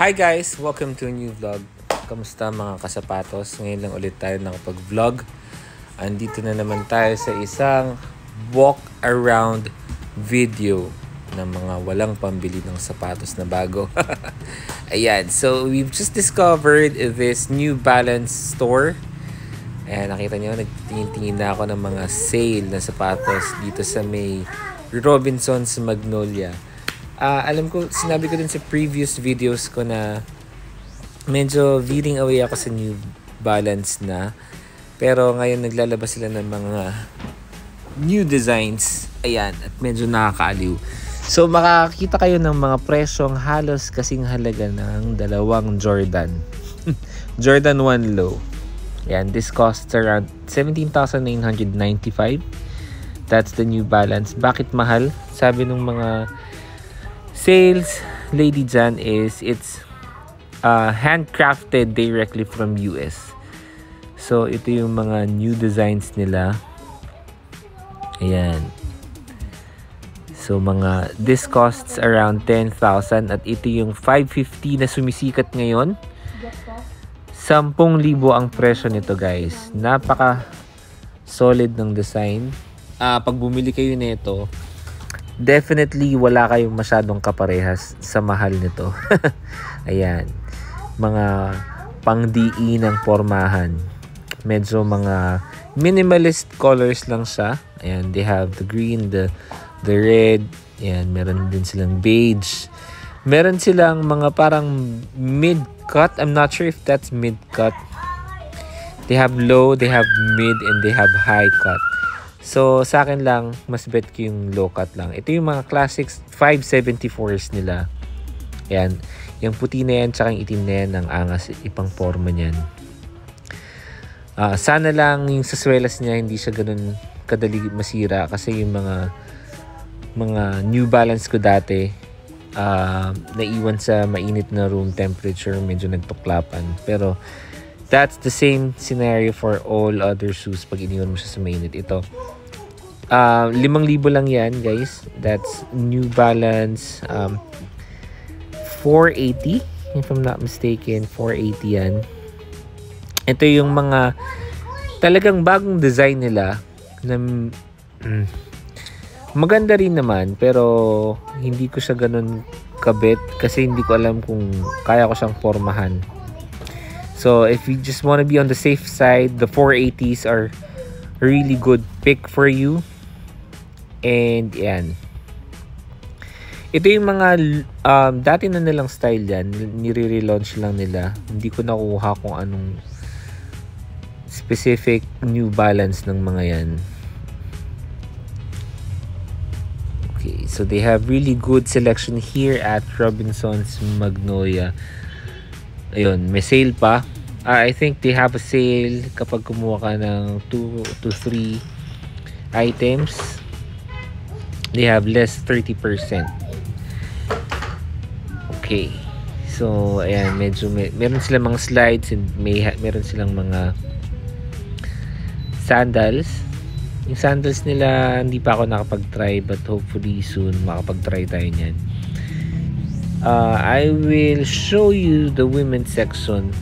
Hi guys! Welcome to a new vlog. Kamusta mga kasapatos? Ngayon lang ulit tayo nakapag-vlog. Andito na naman tayo sa isang walk around video ng mga walang pambili ng sapatos na bago. Ayan, so we've just discovered this New Balance store. Ayan, nakita nyo, nagtingin-tingin na ako ng mga sale na sapatos dito sa may Robinsons Magnolia. Alam ko, sinabi ko din sa previous videos ko na medyo veering away ako sa New Balance na. Pero ngayon naglalabas sila ng mga new designs. Ayan, at medyo nakakaaliw. So makakita kayo ng mga presyong halos kasing halaga ng dalawang Jordan. Jordan 1 Low. Ayan, this costs around 17,995. That's the New Balance. Bakit mahal? Sabi ng mga sales lady dyan is it's handcrafted directly from US. So ito yung mga new designs nila. Ayan. So this costs around 10,000 at ito yung 550 na sumisikat ngayon. 10,000 ang presyo nito, guys. Napaka solid ng design. Pag bumili kayo nito, definitely wala kayong masyadong kaparehas sa mahal nito. Ayan. Mga pang-DE ng pormahan. Medyo mga minimalist colors lang siya. Ayan, they have the green, the red. Ayan, meron din silang beige. Meron silang mga parang mid-cut. I'm not sure if that's mid-cut. They have low, they have mid, and they have high cut. So, sa akin lang, mas bet ko yung low cut lang. Ito yung mga classics 574s nila. Ayan. Yung puti na yan, tsaka yung itim na yan, ang angas, ipang forma niyan. Sana lang yung saswelas niya, hindi siya ganun kadali masira. Kasi yung mga New Balance ko dati, naiwan sa mainit na room temperature, medyo nagtuklapan. Pero, that's the same scenario for all other shoes pag iniwan mo siya sa mainit. Ito, 5,000 lang yan, guys. That's New Balance 480, if I'm not mistaken. 480 yan. Ito yung mga talagang bagong design nila na maganda rin naman, pero hindi ko siya ganun kabit kasi hindi ko alam kung kaya ko siyang pormahan. So, if you just want to be on the safe side, the 480s are a really good pick for you. And, yan. Ito yung mga, dati na nilang style yan. Nire-relaunch lang nila. Hindi ko nakuha kung anong specific New Balance ng mga yan. Okay, so they have really good selection here at Robinsons Magnolia. Ayun, may sale pa. I think they have a sale kapag kumuha ka ng 2 to 3 items. They have less 30%. Okay. So, ayan, medyo meron silang mga slides and meron silang mga sandals. Yung sandals nila, hindi pa ako nakapag-try, but hopefully soon makapag-try tayo niyan. I will show you the women's section.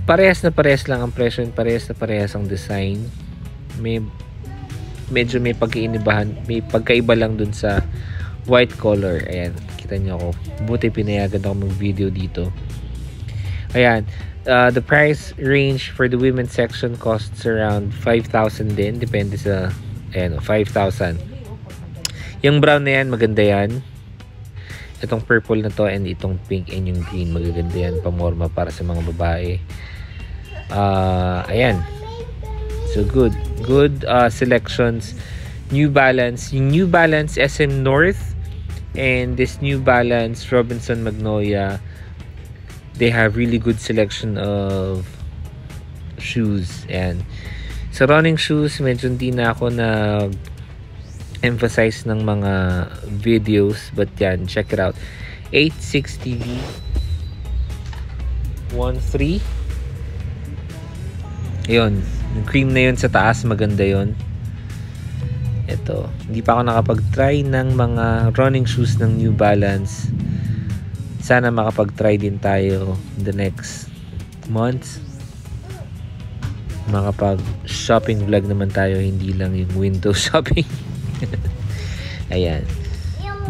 Parehas na parehas lang ang presyo, parehas na parehas ang design. Medyo may pagkaiba lang dun sa white color. Ayan, kita niyo ako. Buti pinayagan ako mag-video dito. Ayan, the price range for the women's section costs around 5,000 din. Depende sa, ayan, 5,000. Yung brown na yan, maganda yan. Itong purple na to and itong pink and yung green, magaganda yan, pamorma para sa mga babae. Ayan. So good selections. New Balance, yung New Balance SM North and this New Balance Robinson Magnolia, they have really good selection of shoes. And sa running shoes, medyo hindi na ako emphasize ng mga videos, but yan, check it out. 860V 13. Yun, yung cream na yun sa taas, maganda yun. Ito, hindi pa ako nakapag-try ng mga running shoes ng New Balance Sana makapag-try din tayo in the next months. Makapag-shopping vlog naman tayo, hindi lang yung window shopping. Ayan.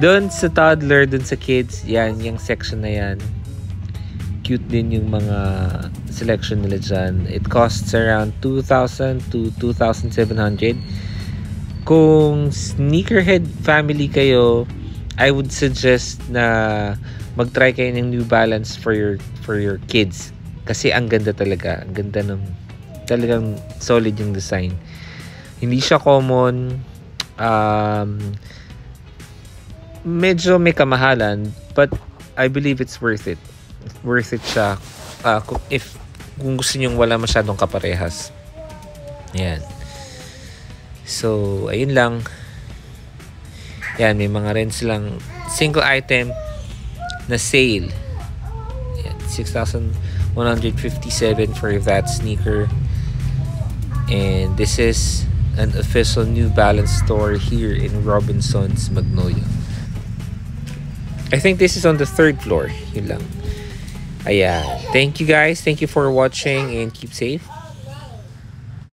Doon sa toddler, doon sa kids, yan, yung section na yan. Cute din yung mga selection nila dyan. It costs around 2,000 to 2,700. Kung sneakerhead family kayo, I would suggest na mag-try kayo ng New Balance for your kids. Kasi ang ganda talaga. Ang ganda ng talagang solid yung design. Hindi siya common. Medyo may kamahalan, but I believe it's worth it. Worth it siya kung gusto nyong wala masyadong kaparehas. Ayan. So, ayun lang. Yan, may mga rin silang single item na sale. Ayan, 6,157 for that sneaker. And this is an official New Balance store here in Robinsons, Magnolia. I think this is on the 3rd floor. Yun lang. Ayan. Thank you guys. Thank you for watching and keep safe.